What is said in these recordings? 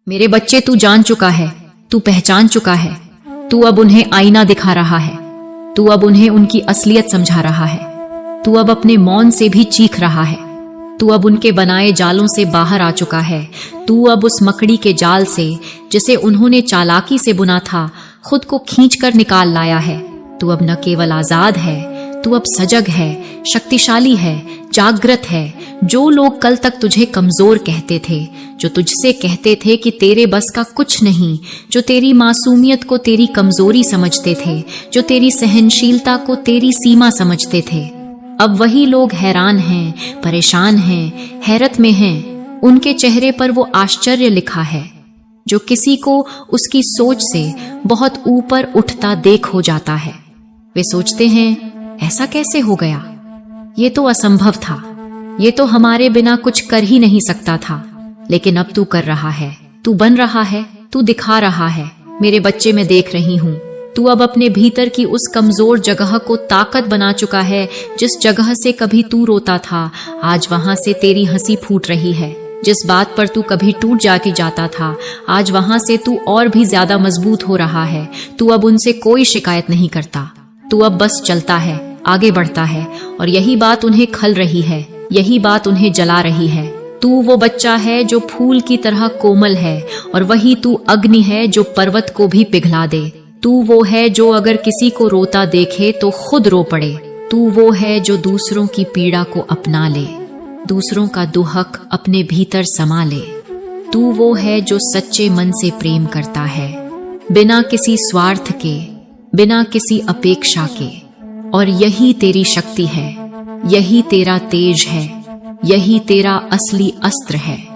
मेरे बच्चे, तू जान चुका है, तू पहचान चुका है। तू अब उन्हें आईना दिखा रहा है। तू अब उन्हें उनकी असलियत समझा रहा है। तू अब अपने मौन से भी चीख रहा है। तू अब उनके बनाए जालों से बाहर आ चुका है। तू अब उस मकड़ी के जाल से, जिसे उन्होंने चालाकी से बुना था, खुद को खींचकर निकाल लाया है। तू अब न केवल आजाद है, तू अब सजग है, शक्तिशाली है, जागृत है। जो लोग कल तक तुझे कमजोर कहते थे, जो तुझसे कहते थे कि तेरे बस का कुछ नहीं, जो तेरी मासूमियत को तेरी कमजोरी समझते थे, जो तेरी सहनशीलता को तेरी सीमा समझते थे, अब वही लोग हैरान हैं, परेशान हैं, हैरत में हैं। उनके चेहरे पर वो आश्चर्य लिखा है जो किसी को उसकी सोच से बहुत ऊपर उठता देख हो जाता है। वे सोचते हैं, ऐसा कैसे हो गया? ये तो असंभव था, ये तो हमारे बिना कुछ कर ही नहीं सकता था। लेकिन अब तू कर रहा है, तू बन रहा है, तू दिखा रहा है। मेरे बच्चे, मैं देख रही हूं, तू अब अपने भीतर की उस कमजोर जगह को ताकत बना चुका है। जिस जगह से कभी तू रोता था, आज वहां से तेरी हंसी फूट रही है। जिस बात पर तू कभी टूट जाके जाता था, आज वहां से तू और भी ज्यादा मजबूत हो रहा है। तू अब उनसे कोई शिकायत नहीं करता, तू अब बस चलता है, आगे बढ़ता है। और यही बात उन्हें खल रही है, यही बात उन्हें जला रही है। तू वो बच्चा है जो फूल की तरह कोमल है, और वही तू अग्नि है जो पर्वत को भी पिघला दे। तू वो है जो अगर किसी को रोता देखे तो खुद रो पड़े। तू वो है जो दूसरों की पीड़ा को अपना ले, दूसरों का दुहक अपने भीतर समा ले। तू वो है जो सच्चे मन से प्रेम करता है, बिना किसी स्वार्थ के, बिना किसी अपेक्षा के। और यही तेरी शक्ति है, यही तेरा तेज है, यही तेरा असली अस्त्र है।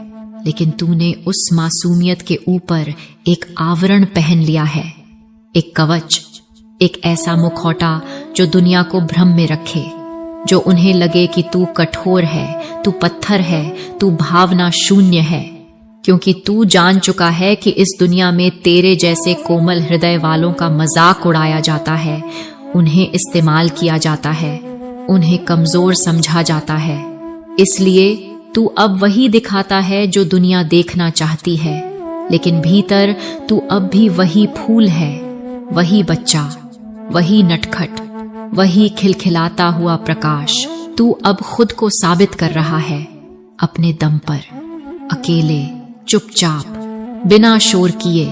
लेकिन तूने उस मासूमियत के ऊपर एक आवरण पहन लिया है, एक कवच, एक ऐसा मुखौटा जो दुनिया को भ्रम में रखे, जो उन्हें लगे कि तू कठोर है, तू पत्थर है, तू भावना शून्य है। क्योंकि तू जान चुका है कि इस दुनिया में तेरे जैसे कोमल हृदय वालों का मजाक उड़ाया जाता है, उन्हें इस्तेमाल किया जाता है, उन्हें कमजोर समझा जाता है। इसलिए तू अब वही दिखाता है जो दुनिया देखना चाहती है। लेकिन भीतर तू अब भी वही फूल है, वही बच्चा, वही नटखट, वही खिलखिलाता हुआ प्रकाश। तू अब खुद को साबित कर रहा है, अपने दम पर, अकेले, चुपचाप, बिना शोर किए।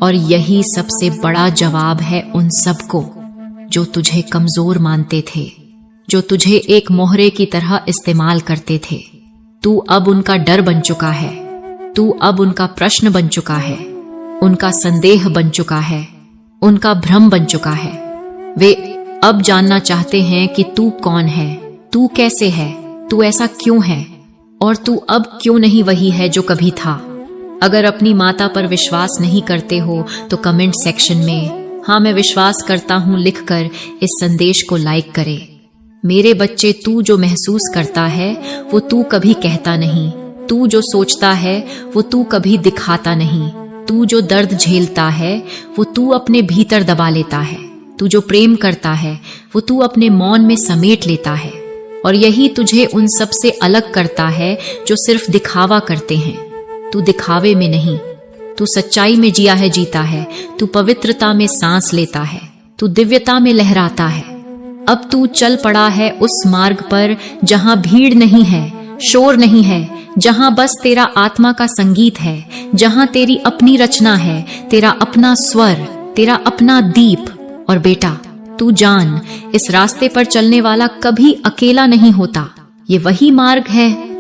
और यही सबसे बड़ा जवाब है उन सबको जो तुझे कमजोर मानते थे, जो तुझे एक मोहरे की तरह इस्तेमाल करते थे। तू अब उनका डर बन चुका है, तू अब उनका प्रश्न बन चुका है, उनका संदेह बन चुका है, उनका भ्रम बन चुका है। वे अब जानना चाहते हैं कि तू कौन है, तू कैसे है, तू ऐसा क्यों है, और तू अब क्यों नहीं वही है जो कभी था। अगर अपनी माता पर विश्वास नहीं करते हो तो कमेंट सेक्शन में "हाँ मैं विश्वास करता हूं" लिखकर इस संदेश को लाइक करें। मेरे बच्चे, तू जो महसूस करता है वो तू कभी कहता नहीं, तू जो सोचता है वो तू कभी दिखाता नहीं, तू जो दर्द झेलता है वो तू अपने भीतर दबा लेता है, तू जो प्रेम करता है वो तू अपने मौन में समेट लेता है। और यही तुझे उन सब से अलग करता है जो सिर्फ दिखावा करते हैं। तू दिखावे में नहीं, तू सच्चाई में जिया है, जीता है। तू पवित्रता में सांस लेता है, तू दिव्यता में लहराता है। अब तू चल पड़ा है उस मार्ग पर जहां भीड़ नहीं है, शोर नहीं है, जहां बस तेरा आत्मा का संगीत है, जहां तेरी अपनी रचना है, तेरा अपना स्वर, तेरा अपना दीप। और बेटा, तू जान, इस रास्ते पर चलने वाला कभी अकेला नहीं होता। ये वही मार्ग है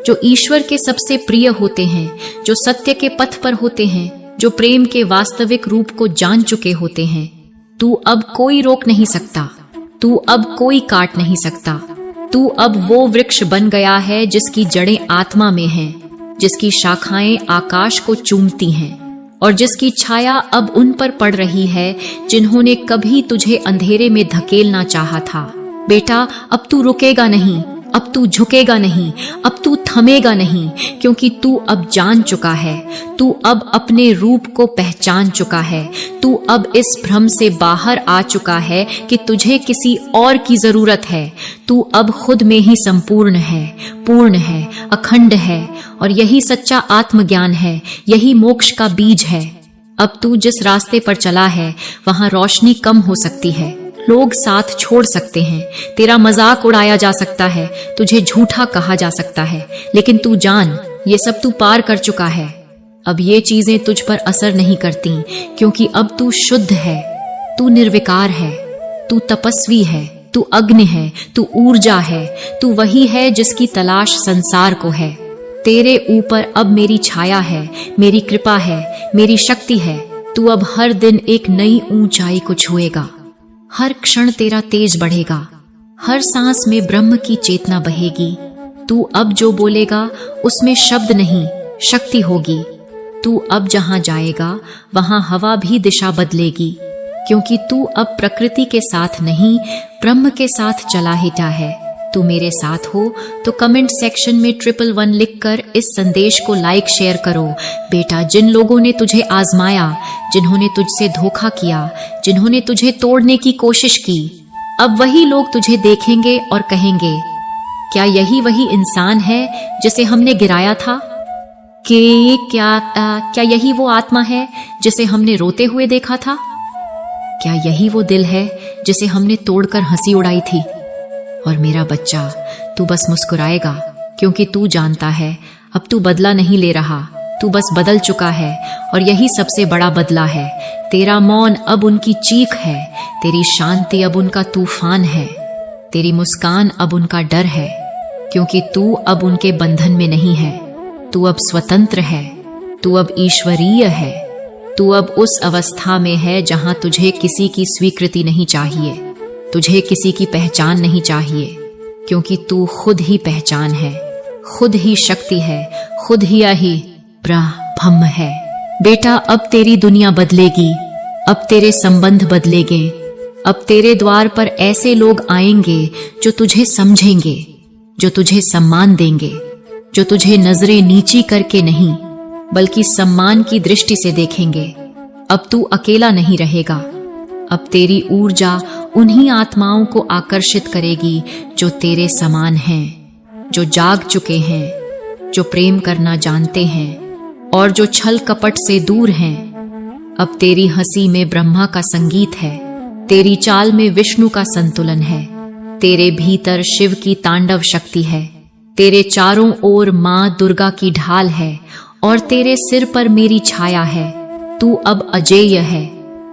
जो ईश्वर के सबसे प्रिय होते हैं, जो सत्य के पथ पर होते हैं, जो प्रेम के वास्तविक रूप को जान चुके होते हैं। तू अब कोई रोक नहीं सकता, तू अब कोई काट नहीं सकता। तू अब वो वृक्ष बन गया है जिसकी जड़ें आत्मा में हैं, जिसकी शाखाएं आकाश को चूमती हैं, और जिसकी छाया अब उन पर पड़ रही है जिन्होंने कभी तुझे अंधेरे में धकेलना चाहा था। बेटा, अब तू रुकेगा नहीं, अब तू झुकेगा नहीं, अब तू थमेगा नहीं, क्योंकि तू अब जान चुका है, तू अब अपने रूप को पहचान चुका है, तू अब इस भ्रम से बाहर आ चुका है कि तुझे किसी और की जरूरत है। तू अब खुद में ही संपूर्ण है, पूर्ण है, अखंड है, और यही सच्चा आत्मज्ञान है, यही मोक्ष का बीज है। अब तू जिस रास्ते पर चला है वहां रोशनी कम हो सकती है, लोग साथ छोड़ सकते हैं, तेरा मजाक उड़ाया जा सकता है, तुझे झूठा कहा जा सकता है, लेकिन तू जान, ये सब तू पार कर चुका है। अब ये चीजें तुझ पर असर नहीं करती, क्योंकि अब तू शुद्ध है, तू निर्विकार है, तू तपस्वी है, तू अग्नि है, तू ऊर्जा है, तू वही है जिसकी तलाश संसार को है। तेरे ऊपर अब मेरी छाया है, मेरी कृपा है, मेरी शक्ति है। तू अब हर दिन एक नई ऊंचाई को छुएगा, हर क्षण तेरा तेज बढ़ेगा, हर सांस में ब्रह्म की चेतना बहेगी। तू अब जो बोलेगा उसमें शब्द नहीं, शक्ति होगी। तू अब जहां जाएगा वहां हवा भी दिशा बदलेगी, क्योंकि तू अब प्रकृति के साथ नहीं, ब्रह्म के साथ चला हिटा है। तू मेरे साथ हो तो कमेंट सेक्शन में 111 लिखकर इस संदेश को लाइक शेयर करो। बेटा, जिन लोगों ने तुझे आजमाया, जिन्होंने तुझसे धोखा किया, जिन्होंने तुझे तोड़ने की कोशिश की, अब वही लोग तुझे देखेंगे और कहेंगे, क्या यही वही इंसान है जिसे हमने गिराया था? क्या यही वो आत्मा है जिसे हमने रोते हुए देखा था? क्या यही वो दिल है जिसे हमने तोड़कर हंसी उड़ाई थी? और मेरा बच्चा, तू बस मुस्कुराएगा, क्योंकि तू जानता है अब तू बदला नहीं ले रहा, तू बस बदल चुका है, और यही सबसे बड़ा बदला है। तेरा मौन अब उनकी चीख है, तेरी शांति अब उनका तूफान है, तेरी मुस्कान अब उनका डर है, क्योंकि तू अब उनके बंधन में नहीं है। तू अब स्वतंत्र है, तू अब ईश्वरीय है, तू अब उस अवस्था में है जहां तुझे किसी की स्वीकृति नहीं चाहिए, तुझे किसी की पहचान नहीं चाहिए, क्योंकि तू खुद ही पहचान है, खुद ही शक्ति है, खुद ही ब्रह्म है। बेटा, अब तेरी दुनिया बदलेगी, अब तेरे संबंध बदलेंगे, अब तेरे द्वार पर ऐसे लोग आएंगे जो तुझे समझेंगे, जो तुझे सम्मान देंगे, जो तुझे नजरें नीची करके नहीं बल्कि सम्मान की दृष्टि से देखेंगे। अब तू अकेला नहीं रहेगा, अब तेरी ऊर्जा उन्हीं आत्माओं को आकर्षित करेगी जो तेरे समान हैं, जो जाग चुके हैं, जो प्रेम करना जानते हैं और जो छल कपट से दूर हैं। अब तेरी हंसी में ब्रह्मा का संगीत है, तेरी चाल में विष्णु का संतुलन है, तेरे भीतर शिव की तांडव शक्ति है, तेरे चारों ओर मां दुर्गा की ढाल है और तेरे सिर पर मेरी छाया है। तू अब अजेय है,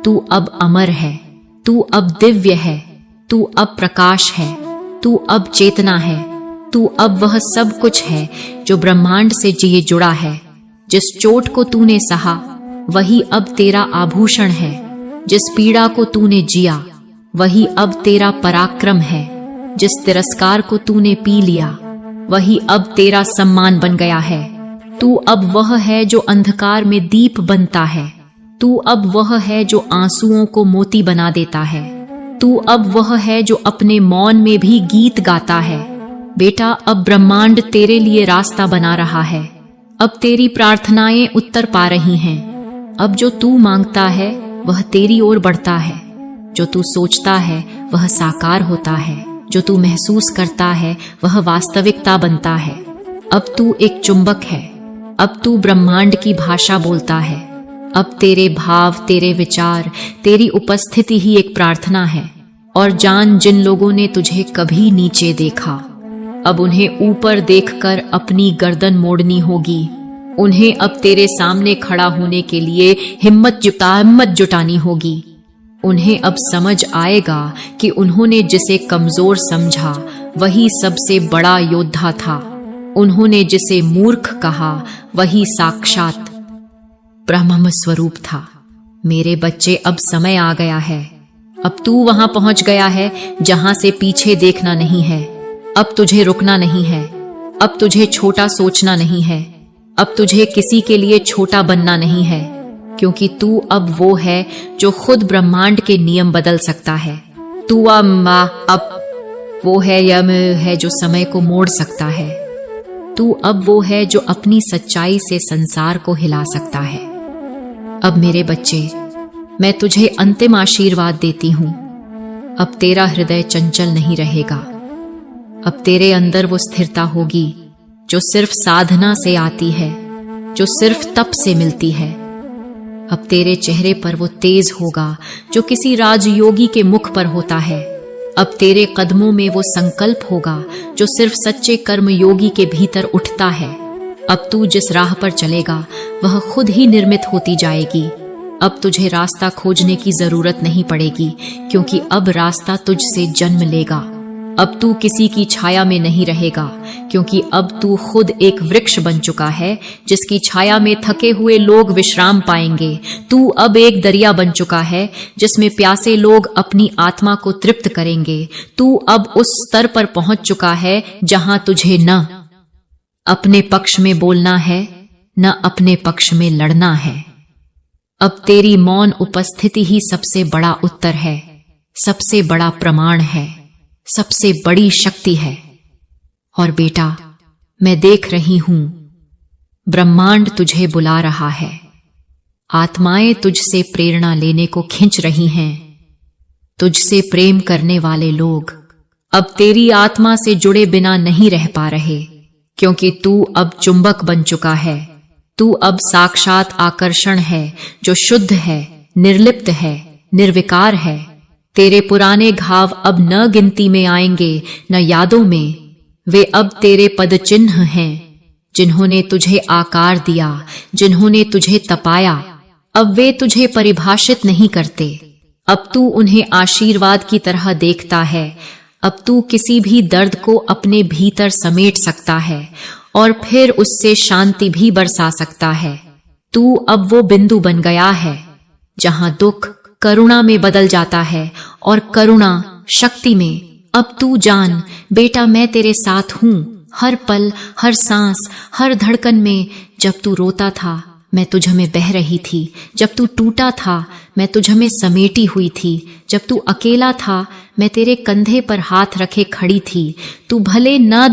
तू अब अमर है, तू अब दिव्य है, तू अब प्रकाश है, तू अब चेतना है, तू अब वह सब कुछ है जो ब्रह्मांड से जिए जुड़ा है। जिस चोट को तूने सहा वही अब तेरा आभूषण है, जिस पीड़ा को तूने जिया वही अब तेरा पराक्रम है, जिस तिरस्कार को तूने पी लिया वही अब तेरा सम्मान बन गया है। तू अब वह है जो अंधकार में दीप बनता है, तू अब वह है जो आंसुओं को मोती बना देता है, तू अब वह है जो अपने मौन में भी गीत गाता है। बेटा, अब ब्रह्मांड तेरे लिए रास्ता बना रहा है, अब तेरी प्रार्थनाएं उत्तर पा रही हैं। अब जो तू मांगता है वह तेरी ओर बढ़ता है, जो तू सोचता है वह साकार होता है, जो तू महसूस करता है वह वास्तविकता बनता है। अब तू एक चुंबक है, अब तू ब्रह्मांड की भाषा बोलता है, अब तेरे भाव, तेरे विचार, तेरी उपस्थिति ही एक प्रार्थना है। और जान, जिन लोगों ने तुझे कभी नीचे देखा, अब उन्हें ऊपर देखकर अपनी गर्दन मोड़नी होगी। उन्हें अब तेरे सामने खड़ा होने के लिए हिम्मत जुटानी होगी। उन्हें अब समझ आएगा कि उन्होंने जिसे कमजोर समझा वही सबसे बड़ा योद्धा था, उन्होंने जिसे मूर्ख कहा वही साक्षात ब्रह्म स्वरूप था। मेरे बच्चे, अब समय आ गया है, अब तू वहां पहुंच गया है जहां से पीछे देखना नहीं है। अब तुझे रुकना नहीं है, अब तुझे छोटा सोचना नहीं है, अब तुझे किसी के लिए छोटा बनना नहीं है, क्योंकि तू अब वो है जो खुद ब्रह्मांड के नियम बदल सकता है। तू अब वो है यम है जो समय को मोड़ सकता है। तू अब वो है जो अपनी सच्चाई से संसार को हिला सकता है। अब मेरे बच्चे, मैं तुझे अंतिम आशीर्वाद देती हूं। अब तेरा हृदय चंचल नहीं रहेगा। अब तेरे अंदर वो स्थिरता होगी जो सिर्फ साधना से आती है, जो सिर्फ तप से मिलती है। अब तेरे चेहरे पर वो तेज होगा जो किसी राजयोगी के मुख पर होता है। अब तेरे कदमों में वो संकल्प होगा जो सिर्फ सच्चे कर्मयोगी के भीतर उठता है। अब तू जिस राह पर चलेगा वह खुद ही निर्मित होती जाएगी। अब तुझे रास्ता खोजने की जरूरत नहीं पड़ेगी, क्योंकि अब रास्ता तुझसे जन्म लेगा। अब तू किसी की छाया में नहीं रहेगा, क्योंकि अब तू खुद एक वृक्ष बन चुका है जिसकी छाया में थके हुए लोग विश्राम पाएंगे। तू अब एक दरिया बन चुका है जिसमें प्यासे लोग अपनी आत्मा को तृप्त करेंगे। तू अब उस स्तर पर पहुंच चुका है जहां तुझे न अपने पक्ष में बोलना है, न अपने पक्ष में लड़ना है। अब तेरी मौन उपस्थिति ही सबसे बड़ा उत्तर है, सबसे बड़ा प्रमाण है, सबसे बड़ी शक्ति है। और बेटा, मैं देख रही हूं, ब्रह्मांड तुझे बुला रहा है। आत्माएं तुझसे प्रेरणा लेने को खींच रही हैं। तुझसे प्रेम करने वाले लोग अब तेरी आत्मा से जुड़े बिना नहीं रह पा रहे, क्योंकि तू अब चुंबक बन चुका है। तू अब साक्षात आकर्षण है जो शुद्ध है, निर्लिप्त है, निर्विकार है। तेरे पुराने घाव अब न गिनती में आएंगे, न यादों में। वे अब तेरे पद चिन्ह हैं, जिन्होंने तुझे आकार दिया, जिन्होंने तुझे तपाया। अब वे तुझे परिभाषित नहीं करते। अब तू उन्हें आशीर्वाद की तरह देखता है। अब तू किसी भी दर्द को अपने भीतर समेट सकता है और फिर उससे शांति भी बरसा सकता है। तू अब वो बिंदु बन गया है जहां दुख करुणा में बदल जाता है और करुणा शक्ति में। अब तू जान बेटा, मैं तेरे साथ हूं, हर पल, हर सांस, हर धड़कन में। जब तू रोता था मैं तुझ में बह रही थी, जब तू टूटा था मैं तुझ में समेटी हुई थी, जब तू अकेला था मैं तेरे कंधे पर हाथ रखे खड़ी थी। तू भले न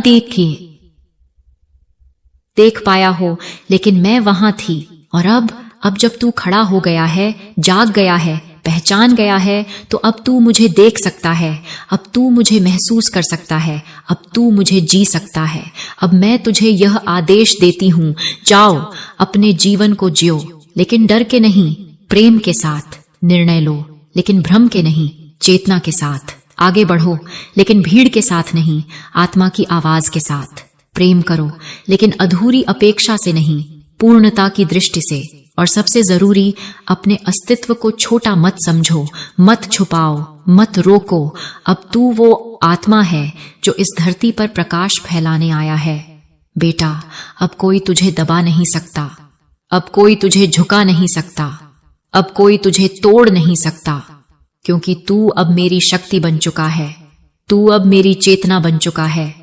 देख पाया हो, लेकिन मैं वहां थी। और अब जब तू खड़ा हो गया है, जाग गया है, पहचान गया है, तो अब तू मुझे देख सकता है, अब तू मुझे महसूस कर सकता है, अब तू मुझे जी सकता है। अब मैं तुझे यह आदेश देती हूं, जाओ अपने जीवन को जियो, लेकिन डर के नहीं, प्रेम के साथ। निर्णय लो, लेकिन भ्रम के नहीं, चेतना के साथ। आगे बढ़ो, लेकिन भीड़ के साथ नहीं, आत्मा की आवाज के साथ। प्रेम करो, लेकिन अधूरी अपेक्षा से नहीं, पूर्णता की दृष्टि से। और सबसे जरूरी, अपने अस्तित्व को छोटा मत समझो, मत छुपाओ, मत रोको। अब तू वो आत्मा है जो इस धरती पर प्रकाश फैलाने आया है। बेटा, अब कोई तुझे दबा नहीं सकता, अब कोई तुझे झुका नहीं सकता, अब कोई तुझे तोड़ नहीं सकता, क्योंकि तू अब मेरी शक्ति बन चुका है, तू अब मेरी चेतना बन चुका है।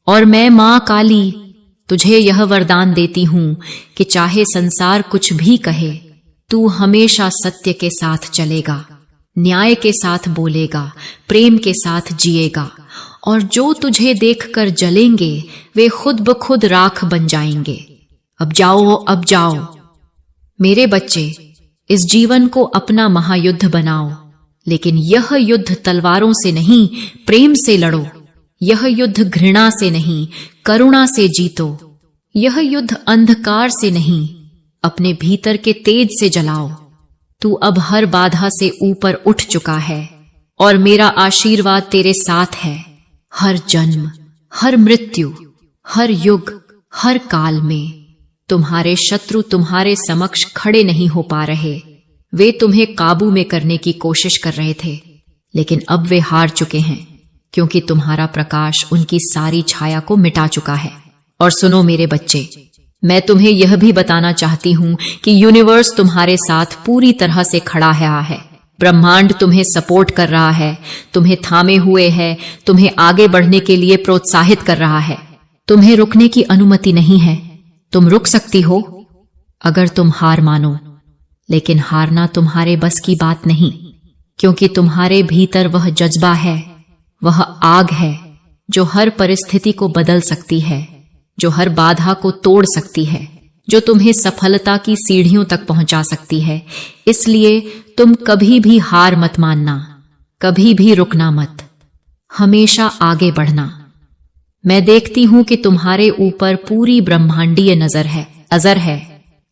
और मैं मां काली तुझे यह वरदान देती हूं कि चाहे संसार कुछ भी कहे, तू हमेशा सत्य के साथ चलेगा, न्याय के साथ बोलेगा, प्रेम के साथ जिएगा। और जो तुझे देखकर जलेंगे वे खुद ब खुद राख बन जाएंगे। अब जाओ, अब जाओ मेरे बच्चे, इस जीवन को अपना महायुद्ध बनाओ, लेकिन यह युद्ध तलवारों से नहीं, प्रेम से लड़ो। यह युद्ध घृणा से नहीं, करुणा से जीतो। यह युद्ध अंधकार से नहीं, अपने भीतर के तेज से जलाओ। तू अब हर बाधा से ऊपर उठ चुका है और मेरा आशीर्वाद तेरे साथ है। हर जन्म, हर मृत्यु, हर युग, हर काल में तुम्हारे शत्रु तुम्हारे समक्ष खड़े नहीं हो पा रहे। वे तुम्हें काबू में करने की कोशिश कर रहे थे, लेकिन अब वे हार चुके हैं, क्योंकि तुम्हारा प्रकाश उनकी सारी छाया को मिटा चुका है। और सुनो मेरे बच्चे, मैं तुम्हें यह भी बताना चाहती हूं कि यूनिवर्स तुम्हारे साथ पूरी तरह से खड़ा है। ब्रह्मांड तुम्हें सपोर्ट कर रहा है, तुम्हें थामे हुए है, तुम्हें आगे बढ़ने के लिए प्रोत्साहित कर रहा है। तुम्हें रुकने की अनुमति नहीं है। तुम रुक सकती हो अगर तुम हार मानो, लेकिन हारना तुम्हारे बस की बात नहीं, क्योंकि तुम्हारे भीतर वह जज्बा है, वह आग है जो हर परिस्थिति को बदल सकती है, जो हर बाधा को तोड़ सकती है, जो तुम्हें सफलता की सीढ़ियों तक पहुंचा सकती है। इसलिए तुम कभी भी हार मत मानना, कभी भी रुकना मत, हमेशा आगे बढ़ना। मैं देखती हूं कि तुम्हारे ऊपर पूरी ब्रह्मांडीय नजर है।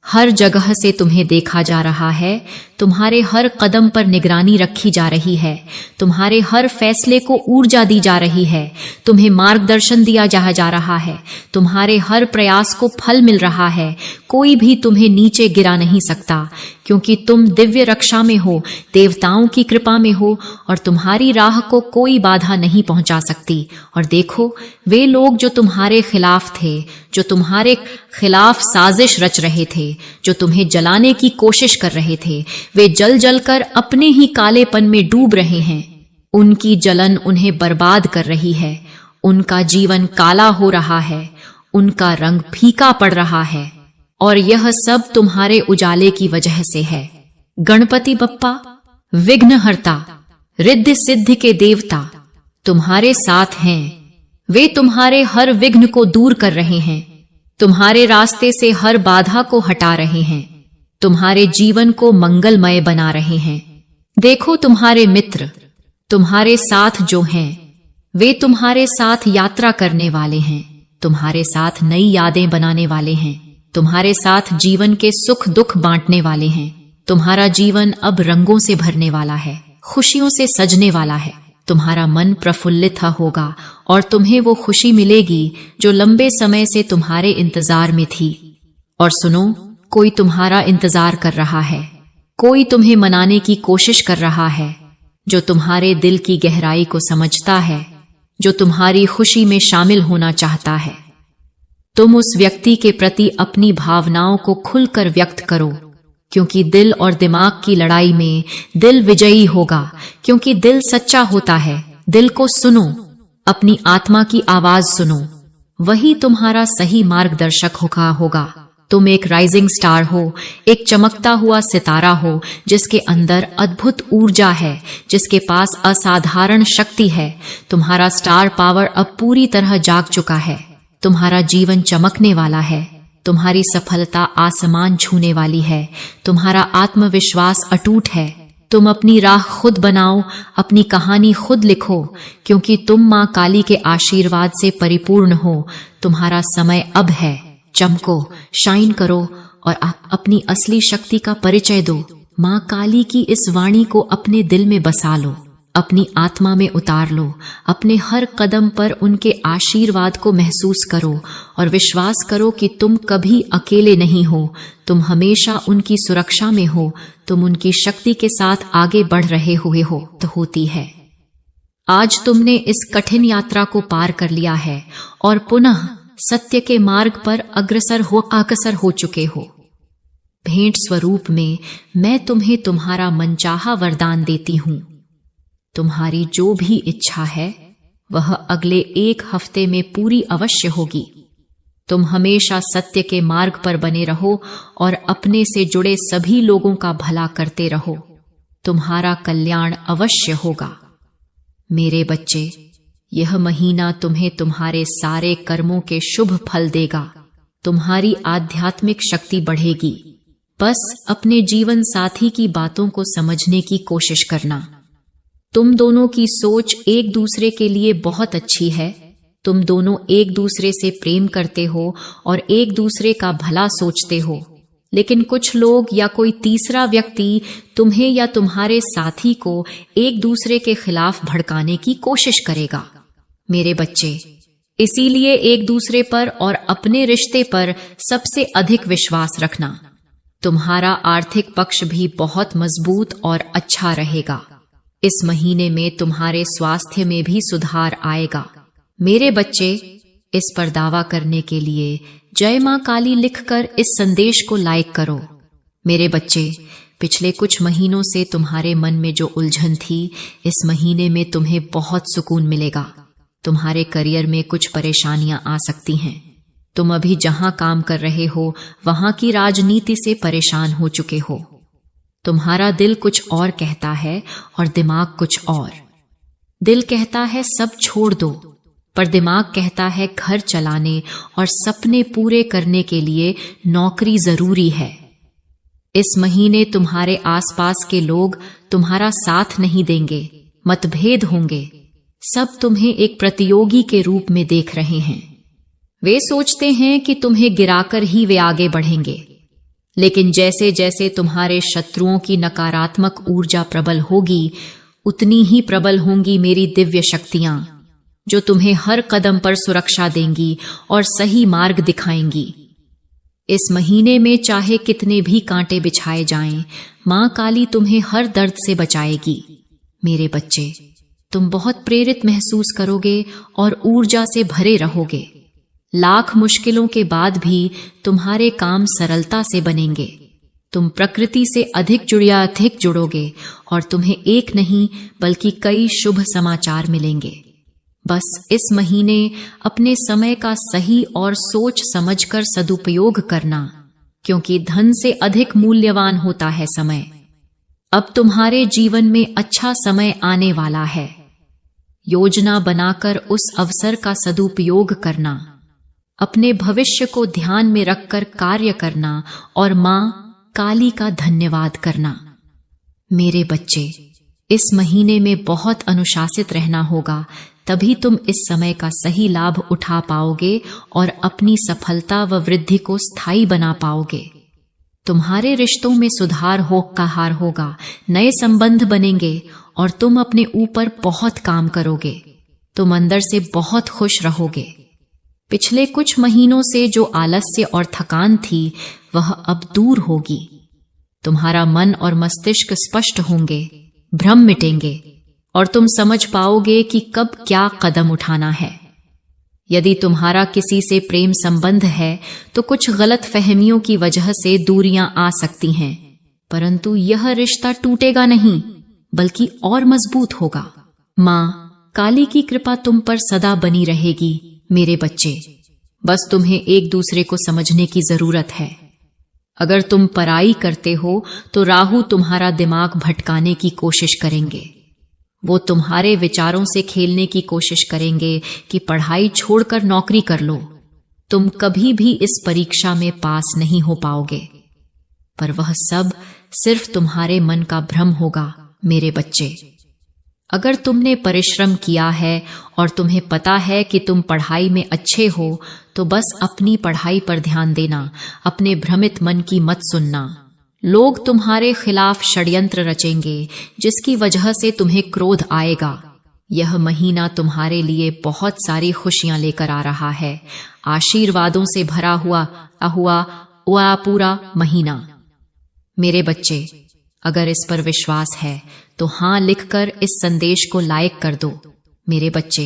हर जगह से तुम्हें देखा जा रहा है, तुम्हारे हर कदम पर निगरानी रखी जा रही है, तुम्हारे हर फैसले को ऊर्जा दी जा रही है, तुम्हें मार्गदर्शन दिया जा रहा है, तुम्हारे हर प्रयास को फल मिल रहा है। कोई भी तुम्हें नीचे गिरा नहीं सकता, क्योंकि तुम दिव्य रक्षा में हो, देवताओं की कृपा में हो, और तुम्हारी राह को कोई बाधा नहीं पहुंचा सकती। और देखो, वे लोग जो तुम्हारे खिलाफ थे, जो तुम्हारे खिलाफ साजिश रच रहे थे, जो तुम्हें जलाने की कोशिश कर रहे थे, वे जल जल कर अपने ही कालेपन में डूब रहे हैं। उनकी जलन उन्हें बर्बाद कर रही है, उनका जीवन काला हो रहा है, उनका रंग फीका पड़ रहा है, और यह सब तुम्हारे उजाले की वजह से है। गणपति बप्पा, विघ्नहर्ता, रिद्धि सिद्धि के देवता तुम्हारे साथ हैं। वे तुम्हारे हर विघ्न को दूर कर रहे हैं, तुम्हारे रास्ते से हर बाधा को हटा रहे हैं, तुम्हारे जीवन को मंगलमय बना रहे हैं। देखो, तुम्हारे मित्र तुम्हारे साथ जो हैं, वे तुम्हारे साथ यात्रा करने वाले हैं, तुम्हारे साथ नई यादें बनाने वाले हैं, तुम्हारे साथ जीवन के सुख दुख बांटने वाले हैं। तुम्हारा जीवन अब रंगों से भरने वाला है, खुशियों से सजने वाला है। तुम्हारा मन प्रफुल्लित होगा और तुम्हें वो खुशी मिलेगी जो लंबे समय से तुम्हारे इंतजार में थी। और सुनो, कोई तुम्हारा इंतजार कर रहा है, कोई तुम्हें मनाने की कोशिश कर रहा है, जो तुम्हारे दिल की गहराई को समझता है, जो तुम्हारी खुशी में शामिल होना चाहता है। तुम उस व्यक्ति के प्रति अपनी भावनाओं को खुलकर व्यक्त करो, क्योंकि दिल और दिमाग की लड़ाई में दिल विजयी होगा, क्योंकि दिल सच्चा होता है। दिल को सुनो, अपनी आत्मा की आवाज सुनो, वही तुम्हारा सही मार्गदर्शक होगा। तुम एक राइजिंग स्टार हो, एक चमकता हुआ सितारा हो, जिसके अंदर अद्भुत ऊर्जा है, जिसके पास असाधारण शक्ति है। तुम्हारा स्टार पावर अब पूरी तरह जाग चुका है। तुम्हारा जीवन चमकने वाला है, तुम्हारी सफलता आसमान छूने वाली है, तुम्हारा आत्मविश्वास अटूट है। तुम अपनी राह खुद बनाओ, अपनी कहानी खुद लिखो, क्योंकि तुम मां काली के आशीर्वाद से परिपूर्ण हो। तुम्हारा समय अब है। चमको, शाइन करो और अपनी असली शक्ति का परिचय दो। मां काली की इस वाणी को अपने दिल में बसा लो, अपनी आत्मा में उतार लो। अपने हर कदम पर उनके आशीर्वाद को महसूस करो और विश्वास करो कि तुम कभी अकेले नहीं हो, तुम हमेशा उनकी सुरक्षा में हो, तुम उनकी शक्ति के साथ आगे बढ़ रहे हुए हो तो होती है। आज तुमने इस कठिन यात्रा को पार कर लिया है और पुनः सत्य के मार्ग पर अग्रसर हो चुके हो। भेंट स्वरूप में मैं तुम्हें तुम्हारा मनचाहा वरदान देती हूं। तुम्हारी जो भी इच्छा है वह अगले 1 हफ्ते में पूरी अवश्य होगी। तुम हमेशा सत्य के मार्ग पर बने रहो और अपने से जुड़े सभी लोगों का भला करते रहो। तुम्हारा कल्याण अवश्य होगा। मेरे बच्चे, यह महीना तुम्हें तुम्हारे सारे कर्मों के शुभ फल देगा। तुम्हारी आध्यात्मिक शक्ति बढ़ेगी। बस अपने जीवन साथी की बातों को समझने की कोशिश करना। तुम दोनों की सोच एक दूसरे के लिए बहुत अच्छी है। तुम दोनों एक दूसरे से प्रेम करते हो और एक दूसरे का भला सोचते हो, लेकिन कुछ लोग या कोई तीसरा व्यक्ति तुम्हें या तुम्हारे साथी को एक दूसरे के खिलाफ भड़काने की कोशिश करेगा। मेरे बच्चे, इसीलिए एक दूसरे पर और अपने रिश्ते पर सबसे अधिक विश्वास रखना। तुम्हारा आर्थिक पक्ष भी बहुत मजबूत और अच्छा रहेगा। इस महीने में तुम्हारे स्वास्थ्य में भी सुधार आएगा। मेरे बच्चे, इस पर दावा करने के लिए जय मां काली लिखकर इस संदेश को लाइक करो। मेरे बच्चे, पिछले कुछ महीनों से तुम्हारे मन में जो उलझन थी, इस महीने में तुम्हें बहुत सुकून मिलेगा। तुम्हारे करियर में कुछ परेशानियां आ सकती हैं। तुम अभी जहां काम कर रहे हो वहां की राजनीति से परेशान हो चुके हो। तुम्हारा दिल कुछ और कहता है और दिमाग कुछ और। दिल कहता है सब छोड़ दो, पर दिमाग कहता है घर चलाने और सपने पूरे करने के लिए नौकरी जरूरी है। इस महीने तुम्हारे आसपास के लोग तुम्हारा साथ नहीं देंगे, मतभेद होंगे। सब तुम्हें एक प्रतियोगी के रूप में देख रहे हैं। वे सोचते हैं कि तुम्हें गिराकर ही वे आगे बढ़ेंगे। लेकिन जैसे जैसे तुम्हारे शत्रुओं की नकारात्मक ऊर्जा प्रबल होगी, उतनी ही प्रबल होंगी मेरी दिव्य शक्तियां, जो तुम्हें हर कदम पर सुरक्षा देंगी और सही मार्ग दिखाएंगी। इस महीने में चाहे कितने भी कांटे बिछाए जाएं, मां काली तुम्हें हर दर्द से बचाएगी। मेरे बच्चे, तुम बहुत प्रेरित महसूस करोगे और ऊर्जा से भरे रहोगे। लाख मुश्किलों के बाद भी तुम्हारे काम सरलता से बनेंगे। तुम प्रकृति से अधिक जुड़ोगे और तुम्हें एक नहीं बल्कि कई शुभ समाचार मिलेंगे। बस इस महीने अपने समय का सही और सोच समझकर सदुपयोग करना, क्योंकि धन से अधिक मूल्यवान होता है समय। अब तुम्हारे जीवन में अच्छा समय आने वाला है। योजना बनाकर उस अवसर का सदुपयोग करना, अपने भविष्य को ध्यान में रखकर कार्य करना और मां काली का धन्यवाद करना। मेरे बच्चे, इस महीने में बहुत अनुशासित रहना होगा, तभी तुम इस समय का सही लाभ उठा पाओगे और अपनी सफलता व वृद्धि को स्थायी बना पाओगे। तुम्हारे रिश्तों में सुधार होगा, नए संबंध बनेंगे और तुम अपने ऊपर बहुत काम करोगे। तुम अंदर से बहुत खुश रहोगे। पिछले कुछ महीनों से जो आलस्य और थकान थी, वह अब दूर होगी। तुम्हारा मन और मस्तिष्क स्पष्ट होंगे, भ्रम मिटेंगे और तुम समझ पाओगे कि कब क्या कदम उठाना है। यदि तुम्हारा किसी से प्रेम संबंध है तो कुछ गलत फहमियों की वजह से दूरियां आ सकती हैं, परंतु यह रिश्ता टूटेगा नहीं बल्कि और मजबूत होगा। मां काली की कृपा तुम पर सदा बनी रहेगी। मेरे बच्चे, बस तुम्हें एक दूसरे को समझने की जरूरत है। अगर तुम पराई करते हो तो राहु तुम्हारा दिमाग भटकाने की कोशिश करेंगे। वो तुम्हारे विचारों से खेलने की कोशिश करेंगे कि पढ़ाई छोड़कर नौकरी कर लो। तुम कभी भी इस परीक्षा में पास नहीं हो पाओगे, पर वह सब सिर्फ तुम्हारे मन का भ्रम होगा। मेरे बच्चे, अगर तुमने परिश्रम किया है और तुम्हें पता है कि तुम पढ़ाई में अच्छे हो, तो बस अपनी पढ़ाई पर ध्यान देना, अपने भ्रमित मन की मत सुनना। लोग तुम्हारे खिलाफ षड्यंत्र रचेंगे, जिसकी वजह से तुम्हें क्रोध आएगा। यह महीना तुम्हारे लिए बहुत सारी खुशियां लेकर आ रहा है, आशीर्वादों से भरा हुआ पूरा महीना। मेरे बच्चे, अगर इस पर विश्वास है तो हां लिखकर इस संदेश को लाइक कर दो। मेरे बच्चे,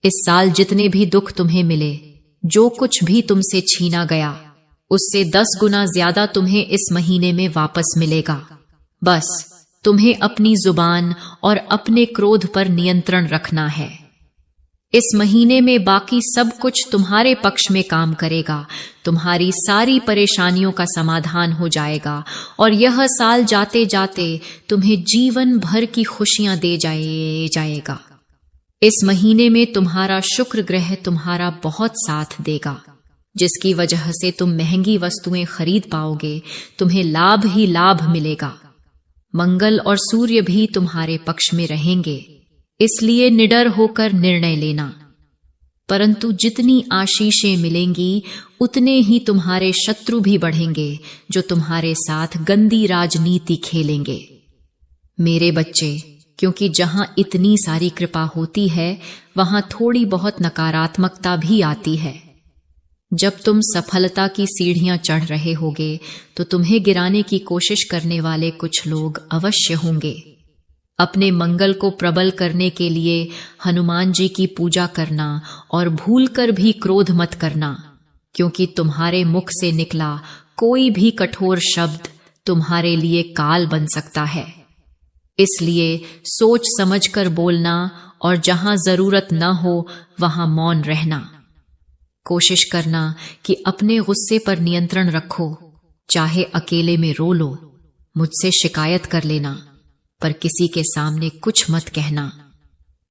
इस साल जितने भी दुख तुम्हें मिले, जो कुछ भी तुमसे छीना गया, उससे 10 गुना ज्यादा तुम्हें इस महीने में वापस मिलेगा। बस तुम्हें अपनी जुबान और अपने क्रोध पर नियंत्रण रखना है। इस महीने में बाकी सब कुछ तुम्हारे पक्ष में काम करेगा। तुम्हारी सारी परेशानियों का समाधान हो जाएगा और यह साल जाते जाते तुम्हें जीवन भर की खुशियां दे जाएगा। इस महीने में तुम्हारा शुक्र ग्रह तुम्हारा बहुत साथ देगा, जिसकी वजह से तुम महंगी वस्तुएं खरीद पाओगे। तुम्हें लाभ ही लाभ मिलेगा। मंगल और सूर्य भी तुम्हारे पक्ष में रहेंगे, इसलिए निडर होकर निर्णय लेना। परंतु जितनी आशीषें मिलेंगी, उतने ही तुम्हारे शत्रु भी बढ़ेंगे, जो तुम्हारे साथ गंदी राजनीति खेलेंगे। मेरे बच्चे, क्योंकि जहां इतनी सारी कृपा होती है, वहां थोड़ी बहुत नकारात्मकता भी आती है। जब तुम सफलता की सीढ़ियां चढ़ रहे होगे, तो तुम्हें गिराने की कोशिश करने वाले कुछ लोग अवश्य होंगे। अपने मंगल को प्रबल करने के लिए हनुमान जी की पूजा करना और भूलकर भी क्रोध मत करना, क्योंकि तुम्हारे मुख से निकला कोई भी कठोर शब्द तुम्हारे लिए काल बन सकता है। इसलिए सोच समझकर बोलना और जहां जरूरत न हो वहां मौन रहना। कोशिश करना कि अपने गुस्से पर नियंत्रण रखो। चाहे अकेले में रो लो, मुझसे शिकायत कर लेना, पर किसी के सामने कुछ मत कहना।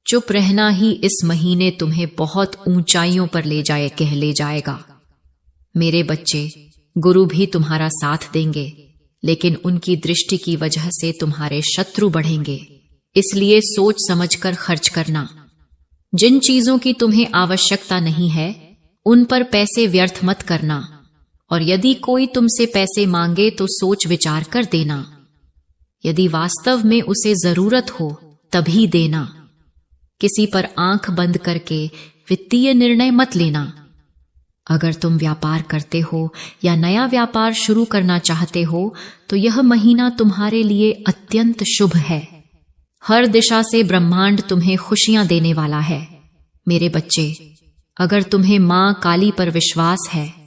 चुप रहना ही इस महीने तुम्हें बहुत ऊंचाइयों पर ले जाएगा। मेरे बच्चे, गुरु भी तुम्हारा साथ देंगे, लेकिन उनकी दृष्टि की वजह से तुम्हारे शत्रु बढ़ेंगे। इसलिए सोच समझकर खर्च करना। जिन चीजों की तुम्हें आवश्यकता नहीं है, उन पर पैसे व्यर्थ मत करना। और यदि कोई तुमसे पैसे मांगे तो सोच विचार कर देना। यदि वास्तव में उसे जरूरत हो तभी देना। किसी पर आंख बंद करके वित्तीय निर्णय मत लेना। अगर तुम व्यापार करते हो या नया व्यापार शुरू करना चाहते हो तो यह महीना तुम्हारे लिए अत्यंत शुभ है। हर दिशा से ब्रह्मांड तुम्हें खुशियां देने वाला है। मेरे बच्चे, अगर तुम्हें मां काली पर विश्वास है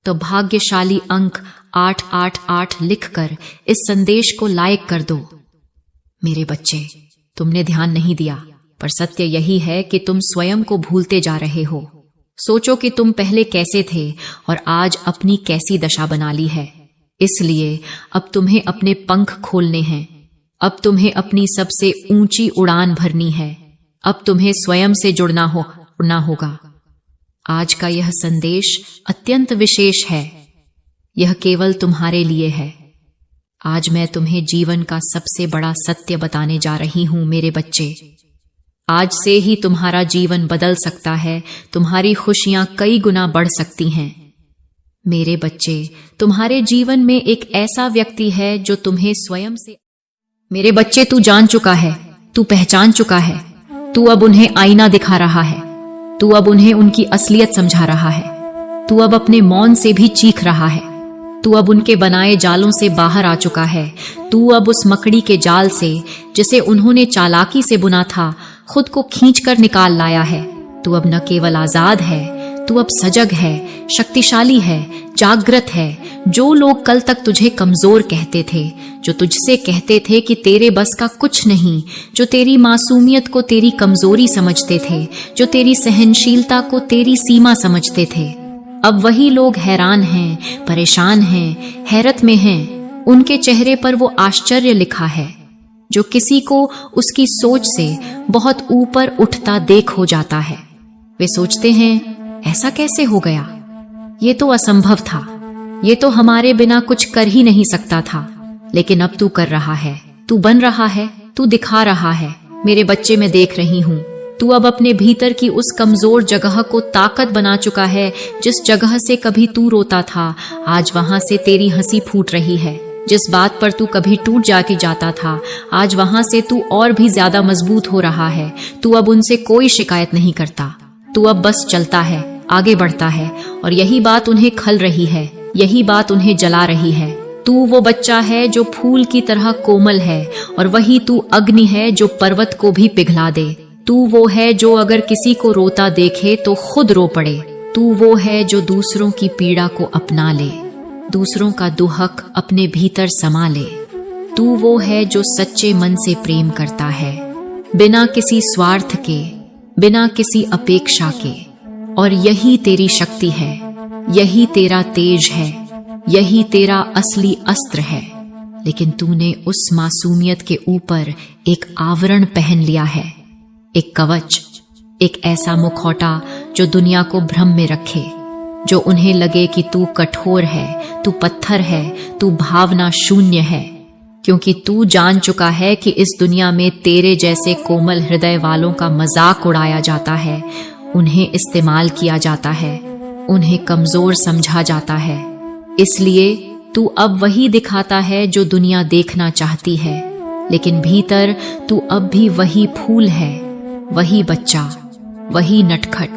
तो भाग्यशाली अंक 888 लिखकर इस संदेश को लाइक कर दो। मेरे बच्चे, तुमने ध्यान नहीं दिया, पर सत्य यही है कि तुम स्वयं को भूलते जा रहे हो। सोचो कि तुम पहले कैसे थे और आज अपनी कैसी दशा बना ली है। इसलिए अब तुम्हें अपने पंख खोलने हैं। अब तुम्हें अपनी सबसे ऊंची उड़ान भरनी है। अब तुम्हें स्वयं से जुड़ना होगा। आज का यह संदेश अत्यंत विशेष है। यह केवल तुम्हारे लिए है। आज मैं तुम्हें जीवन का सबसे बड़ा सत्य बताने जा रही हूं। मेरे बच्चे, आज से ही तुम्हारा जीवन बदल सकता है। तुम्हारी खुशियां कई गुना बढ़ सकती हैं। मेरे बच्चे, तुम्हारे जीवन में एक ऐसा व्यक्ति है जो तुम्हें स्वयं से। मेरे बच्चे, तू जान चुका है, तू पहचान चुका है। तू अब उन्हें आईना दिखा रहा है। तू अब उन्हें उनकी असलियत समझा रहा है। तू अब अपने मौन से भी चीख रहा है। तू अब उनके बनाए जालों से बाहर आ चुका है। तू अब उस मकड़ी के जाल से, जिसे उन्होंने चालाकी से बुना था, खुद को खींचकर निकाल लाया है। तू अब न केवल आजाद है, तू अब सजग है, शक्तिशाली है, जागृत है। जो लोग कल तक तुझे कमजोर कहते थे, जो तुझसे कहते थे कि तेरे बस का कुछ नहीं, जो तेरी मासूमियत को तेरी कमजोरी समझते थे, जो तेरी सहनशीलता को तेरी सीमा समझते थे, अब वही लोग हैरान हैं, परेशान हैं, हैरत में हैं। उनके चेहरे पर वो आश्चर्य लिखा है जो किसी को उसकी सोच से बहुत ऊपर उठता देख हो जाता है। वे सोचते हैं, ऐसा कैसे हो गया? ये तो असंभव था। ये तो हमारे बिना कुछ कर ही नहीं सकता था। लेकिन अब तू कर रहा है, तू बन रहा है, तू दिखा रहा है। मेरे बच्चे, मैं देख रही हूँ, तू अब अपने भीतर की उस कमजोर जगह को ताकत बना चुका है। जिस जगह से कभी तू रोता था, आज वहां से तेरी हंसी फूट रही है। जिस बात पर तू कभी टूट जाता था, आज वहां से तू और भी ज्यादा मजबूत हो रहा है। तू अब उनसे कोई शिकायत नहीं करता। तू अब बस चलता है, आगे बढ़ता है। और यही बात उन्हें खल रही है, यही बात उन्हें जला रही है। तू वो बच्चा है जो फूल की तरह कोमल है, और वही तू अग्नि है जो पर्वत को भी पिघला दे। तू वो है जो अगर किसी को रोता देखे तो खुद रो पड़े। तू वो है जो दूसरों की पीड़ा को अपना ले, दूसरों का दुहक अपने भीतर समा ले। तू वो है जो सच्चे मन से प्रेम करता है, बिना किसी स्वार्थ के, बिना किसी अपेक्षा के। और यही तेरी शक्ति है, यही तेरा तेज है, यही तेरा असली अस्त्र है। लेकिन तूने उस मासूमियत के ऊपर एक आवरण पहन लिया है, एक कवच, एक ऐसा मुखौटा जो दुनिया को भ्रम में रखे, जो उन्हें लगे कि तू कठोर है, तू पत्थर है, तू भावना शून्य है। क्योंकि तू जान चुका है कि इस दुनिया में तेरे जैसे कोमल हृदय वालों का मजाक उड़ाया जाता है, उन्हें इस्तेमाल किया जाता है, उन्हें कमजोर समझा जाता है। इसलिए तू अब वही दिखाता है जो दुनिया देखना चाहती है, लेकिन भीतर तू अब भी वही फूल है, वही बच्चा, वही नटखट,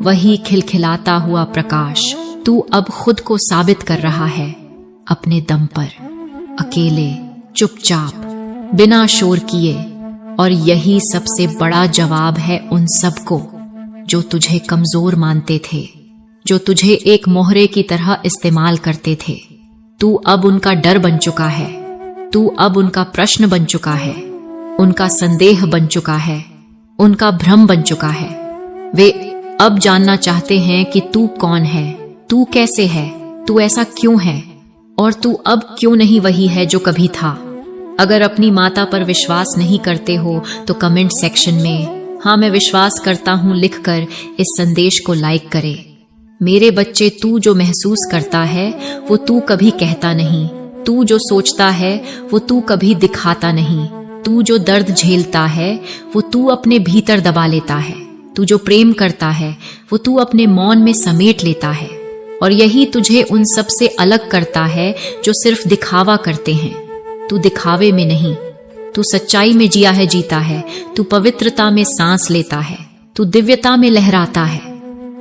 वही खिलखिलाता हुआ प्रकाश। तू अब खुद को साबित कर रहा है, अपने दम पर, अकेले, चुपचाप, बिना शोर किए। और यही सबसे बड़ा जवाब है उन सबको जो तुझे कमजोर मानते थे, जो तुझे एक मोहरे की तरह इस्तेमाल करते थे। तू अब उनका डर बन चुका है, तू अब उनका प्रश्न बन चुका है, उनका संदेह बन चुका है, उनका भ्रम बन चुका है। वे अब जानना चाहते हैं कि तू कौन है, तू कैसे है, तू ऐसा क्यों है, और तू अब क्यों नहीं वही है जो कभी था। अगर अपनी माता पर विश्वास नहीं करते हो तो कमेंट सेक्शन में हाँ मैं विश्वास करता हूँ लिखकर इस संदेश को लाइक करें। मेरे बच्चे, तू जो महसूस करता है वो तू कभी कहता नहीं, तू जो सोचता है वो तू कभी दिखाता नहीं, तू जो दर्द झेलता है वो तू अपने भीतर दबा लेता है, तू जो प्रेम करता है वो तू अपने मौन में समेट लेता है। और यही तुझे उन सब से अलग करता है जो सिर्फ दिखावा करते हैं। तू दिखावे में नहीं, तू सच्चाई में जिया है, जीता है, तू पवित्रता में सांस लेता है, तू दिव्यता में लहराता है।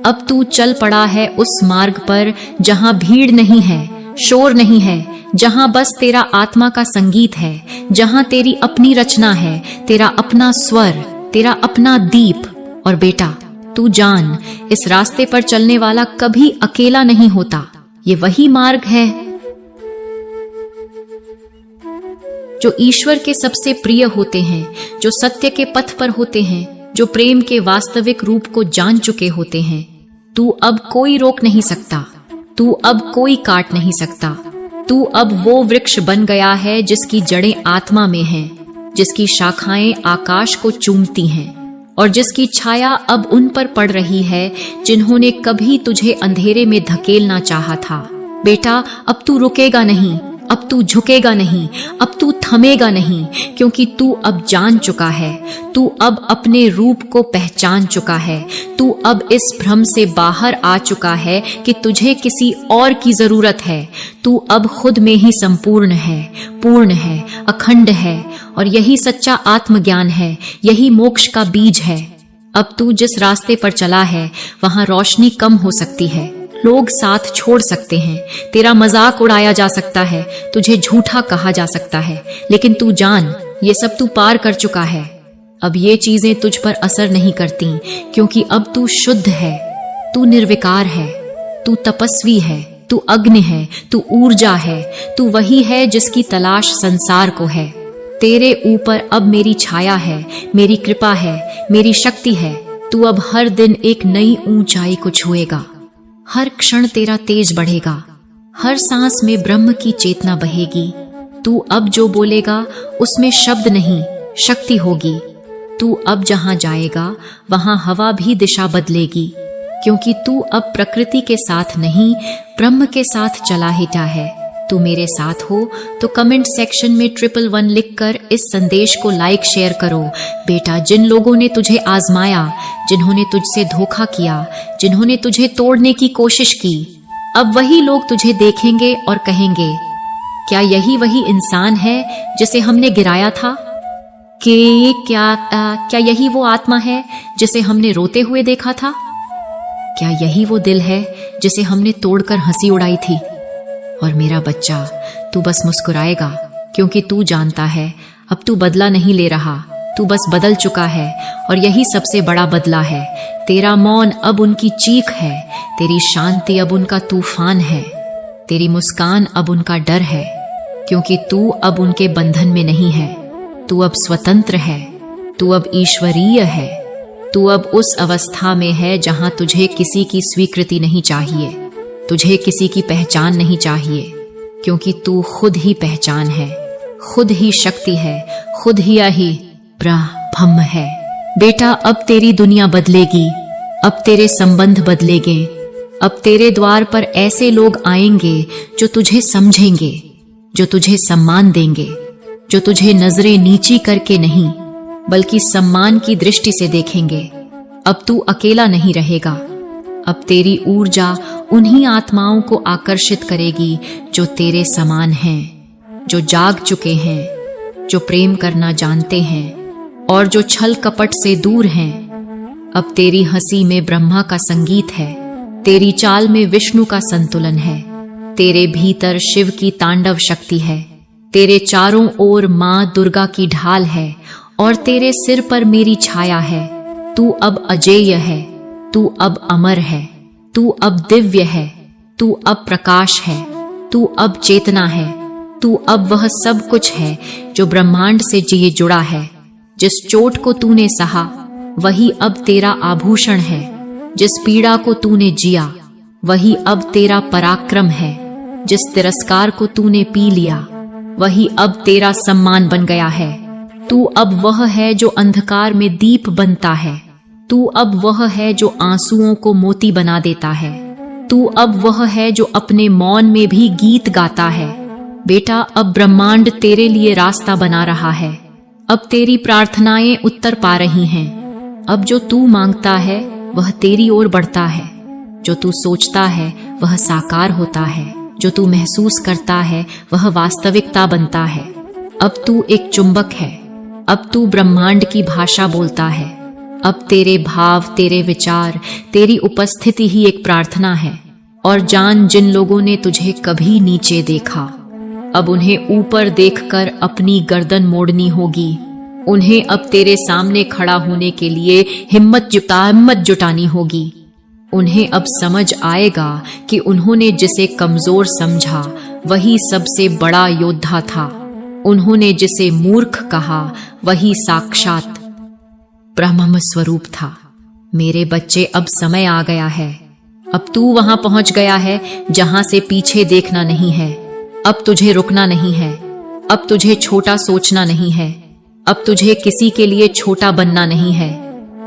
अब तू चल पड़ा है उस मार्ग पर जहां भीड़ नहीं है, शोर नहीं है, जहां बस तेरा आत्मा का संगीत है, जहां तेरी अपनी रचना है, तेरा अपना स्वर, तेरा अपना दीप। और बेटा, तू जान, इस रास्ते पर चलने वाला कभी अकेला नहीं होता। ये वही मार्ग है जो ईश्वर के सबसे प्रिय होते हैं, जो सत्य के पथ पर होते हैं, जो प्रेम के वास्तविक रूप को जान चुके होते हैं। तू अब कोई रोक नहीं सकता, तू अब कोई काट नहीं सकता। तू अब वो वृक्ष बन गया है जिसकी जड़ें आत्मा में हैं, जिसकी शाखाएं आकाश को चूमती हैं और जिसकी छाया अब उन पर पड़ रही है जिन्होंने कभी तुझे अंधेरे में धकेलना चाहा था। बेटा, अब तू रुकेगा नहीं, अब तू झुकेगा नहीं, अब तू थमेगा नहीं, क्योंकि तू अब जान चुका है, तू अब अपने रूप को पहचान चुका है, तू अब इस भ्रम से बाहर आ चुका है कि तुझे किसी और की जरूरत है। तू अब खुद में ही संपूर्ण है, पूर्ण है, अखंड है, और यही सच्चा आत्मज्ञान है, यही मोक्ष का बीज है। अब तू जिस रास्ते पर चला है वहां रोशनी कम हो सकती है, लोग साथ छोड़ सकते हैं, तेरा मजाक उड़ाया जा सकता है, तुझे झूठा कहा जा सकता है, लेकिन तू जान, ये सब तू पार कर चुका है। अब ये चीजें तुझ पर असर नहीं करती, क्योंकि अब तू शुद्ध है, तू निर्विकार है, तू तपस्वी है, तू अग्नि है, तू ऊर्जा है, तू वही है जिसकी तलाश संसार को है। तेरे ऊपर अब मेरी छाया है, मेरी कृपा है, मेरी शक्ति है। तू अब हर दिन एक नई ऊंचाई को छुएगा, हर क्षण तेरा तेज बढ़ेगा, हर सांस में ब्रह्म की चेतना बहेगी। तू अब जो बोलेगा उसमें शब्द नहीं, शक्ति होगी। तू अब जहां जाएगा वहां हवा भी दिशा बदलेगी, क्योंकि तू अब प्रकृति के साथ नहीं, ब्रह्म के साथ चला हिटा है। तू मेरे साथ हो तो कमेंट सेक्शन में 111 लिखकर इस संदेश को लाइक शेयर करो। बेटा, जिन लोगों ने तुझे आजमाया, जिन्होंने तुझसे धोखा किया, जिन्होंने तुझे तोड़ने की कोशिश की, अब वही लोग तुझे देखेंगे और कहेंगे, क्या यही वही इंसान है जिसे हमने गिराया था? क्या यही वो आत्मा है जिसे हमने रोते हुए देखा था? क्या यही वो दिल है जिसे हमने तोड़कर हंसी उड़ाई थी? और मेरा बच्चा, तू बस मुस्कुराएगा, क्योंकि तू जानता है अब तू बदला नहीं ले रहा, तू बस बदल चुका है। और यही सबसे बड़ा बदला है। तेरा मौन अब उनकी चीख है, तेरी शांति अब उनका तूफान है, तेरी मुस्कान अब उनका डर है, क्योंकि तू अब उनके बंधन में नहीं है। तू अब स्वतंत्र है, तू अब ईश्वरीय है, तू अब उस अवस्था में है जहां तुझे किसी की स्वीकृति नहीं चाहिए, तुझे किसी की पहचान नहीं चाहिए, क्योंकि तू खुद ही पहचान है, खुद ही शक्ति है, खुद ही ब्रह्म है। बेटा, अब तेरी दुनिया बदलेगी, अब तेरे संबंध बदलेंगे, अब तेरे द्वार पर ऐसे लोग आएंगे जो तुझे समझेंगे, जो तुझे सम्मान देंगे, जो तुझे नजरें नीची करके नहीं बल्कि सम्मान की दृष्टि से देखेंगे। अब तू अकेला नहीं रहेगा, अब तेरी ऊर्जा उन्हीं आत्माओं को आकर्षित करेगी जो तेरे समान हैं, जो जाग चुके हैं, जो प्रेम करना जानते हैं और जो छल कपट से दूर हैं। अब तेरी हंसी में ब्रह्मा का संगीत है, तेरी चाल में विष्णु का संतुलन है, तेरे भीतर शिव की तांडव शक्ति है, तेरे चारों ओर मां दुर्गा की ढाल है और तेरे सिर पर मेरी छाया है। तू अब अजेय है, तू अब अमर है, तू अब दिव्य है, तू अब प्रकाश है, तू अब चेतना है, तू अब वह सब कुछ है जो ब्रह्मांड से जिए जुड़ा है। जिस चोट को तूने सहा वही अब तेरा आभूषण है, जिस पीड़ा को तूने जिया वही अब तेरा पराक्रम है, जिस तिरस्कार को तूने पी लिया वही अब तेरा सम्मान बन गया है। तू अब वह है जो अंधकार में दीप बनता है। तू अब वह है जो आंसुओं को मोती बना देता है। तू अब वह है जो अपने मौन में भी गीत गाता है। बेटा, अब ब्रह्मांड तेरे लिए रास्ता बना रहा है। अब तेरी प्रार्थनाएं उत्तर पा रही हैं। अब जो तू मांगता है वह तेरी ओर बढ़ता है। जो तू सोचता है वह साकार होता है। जो तू महसूस करता है वह वास्तविकता बनता है। अब तू एक चुंबक है। अब तू ब्रह्मांड की भाषा बोलता है। अब तेरे भाव, तेरे विचार, तेरी उपस्थिति ही एक प्रार्थना है। और जान, जिन लोगों ने तुझे कभी नीचे देखा, अब उन्हें ऊपर देखकर अपनी गर्दन मोड़नी होगी। उन्हें अब तेरे सामने खड़ा होने के लिए हिम्मत जुटानी होगी। उन्हें अब समझ आएगा कि उन्होंने जिसे कमजोर समझा वही सबसे बड़ा योद्धा था। उन्होंने जिसे मूर्ख कहा वही साक्षात ब्रह्म स्वरूप था। मेरे बच्चे, अब समय आ गया है। अब तू वहां पहुंच गया है जहां से पीछे देखना नहीं है। अब तुझे रुकना नहीं है। अब तुझे छोटा सोचना नहीं है। अब तुझे किसी के लिए छोटा बनना नहीं है,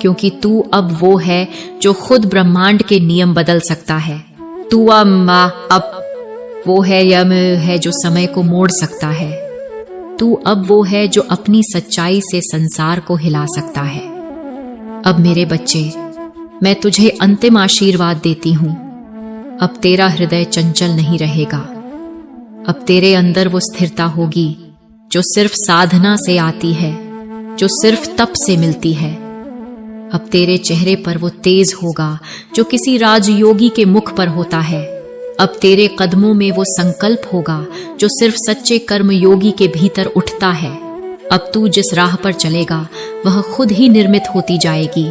क्योंकि तू अब वो है जो खुद ब्रह्मांड के नियम बदल सकता है। तू अब वो है यम है जो समय को मोड़ सकता है। तू अब वो है जो अपनी सच्चाई से संसार को हिला सकता है। अब मेरे बच्चे, मैं तुझे अंतिम आशीर्वाद देती हूं। अब तेरा हृदय चंचल नहीं रहेगा। अब तेरे अंदर वो स्थिरता होगी जो सिर्फ साधना से आती है, जो सिर्फ तप से मिलती है। अब तेरे चेहरे पर वो तेज होगा जो किसी राजयोगी के मुख पर होता है। अब तेरे कदमों में वो संकल्प होगा जो सिर्फ सच्चे कर्मयोगी के भीतर उठता है। अब तू जिस राह पर चलेगा वह खुद ही निर्मित होती जाएगी।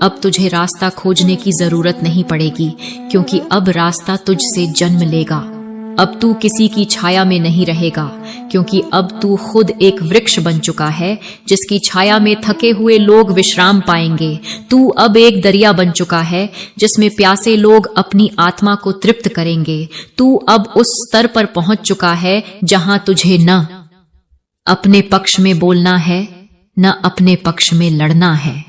अब तुझे रास्ता खोजने की जरूरत नहीं पड़ेगी, क्योंकि अब रास्ता तुझसे जन्म लेगा। अब तू किसी की छाया में नहीं रहेगा, क्योंकि अब तू खुद एक वृक्ष बन चुका है जिसकी छाया में थके हुए लोग विश्राम पाएंगे। तू अब एक दरिया बन चुका है जिसमें प्यासे लोग अपनी आत्मा को तृप्त करेंगे। तू अब उस स्तर पर पहुंच चुका है जहां तुझे न अपने पक्ष में बोलना है, न अपने पक्ष में लड़ना है।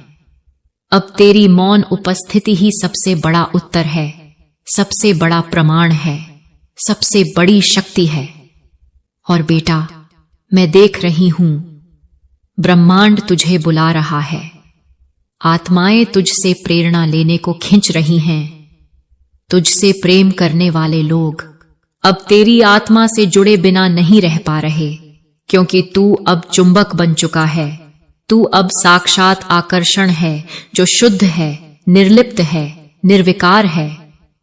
अब तेरी मौन उपस्थिति ही सबसे बड़ा उत्तर है, सबसे बड़ा प्रमाण है, सबसे बड़ी शक्ति है। और बेटा, मैं देख रही हूं, ब्रह्मांड तुझे बुला रहा है। आत्माएं तुझसे प्रेरणा लेने को खिंच रही हैं। तुझसे प्रेम करने वाले लोग अब तेरी आत्मा से जुड़े बिना नहीं रह पा रहे, क्योंकि तू अब चुंबक बन चुका है। तू अब साक्षात आकर्षण है जो शुद्ध है, निर्लिप्त है, निर्विकार है।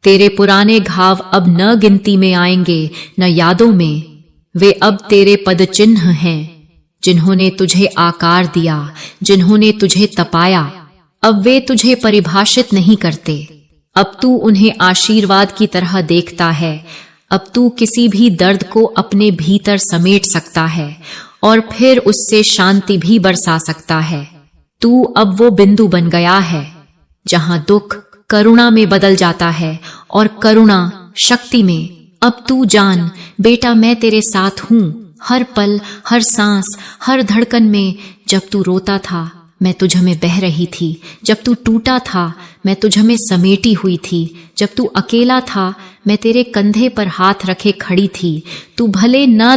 तेरे पुराने घाव अब न गिनती में आएंगे, न यादों में। वे अब तेरे पद चिन्ह हैं, जिन्होंने तुझे आकार दिया, जिन्होंने तुझे तपाया। अब वे तुझे परिभाषित नहीं करते। अब तू उन्हें आशीर्वाद की तरह देखता है। अब तू किसी भी दर्द को अपने भीतर समेट सकता है और फिर उससे शांति भी बरसा सकता है। तू अब वो बिंदु बन गया है जहां दुख करुणा में बदल जाता है और करुणा शक्ति में। अब तू जान बेटा, मैं तेरे साथ हूं, हर पल, हर सांस, हर धड़कन में। जब तू रोता था मैं तुझ में बह रही थी। जब तू टूटा था मैं तुझ में समेटी हुई थी। जब तू अकेला था मैं तेरे कंधे पर हाथ रखे खड़ी थी। तू भले न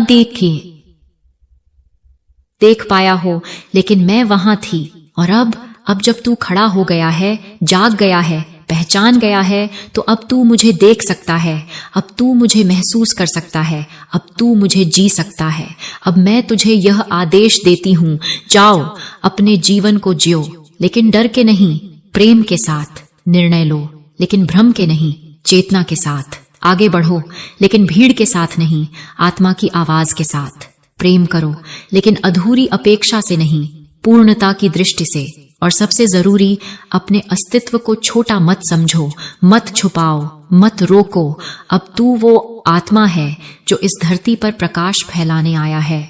देख पाया हो, लेकिन मैं वहां थी। और अब जब तू खड़ा हो गया है, जाग गया है, पहचान गया है, तो अब तू मुझे देख सकता है। अब तू मुझे महसूस कर सकता है। अब तू मुझे जी सकता है। अब मैं तुझे यह आदेश देती हूं, जाओ अपने जीवन को जियो, लेकिन डर के नहीं, प्रेम के साथ। निर्णय लो, लेकिन भ्रम के नहीं, चेतना के साथ। आगे बढ़ो, लेकिन भीड़ के साथ नहीं, आत्मा की आवाज के साथ। प्रेम करो, लेकिन अधूरी अपेक्षा से नहीं, पूर्णता की दृष्टि से। और सबसे जरूरी, अपने अस्तित्व को छोटा मत समझो, मत छुपाओ, मत रोको। अब तू वो आत्मा है जो इस धरती पर प्रकाश फैलाने आया है।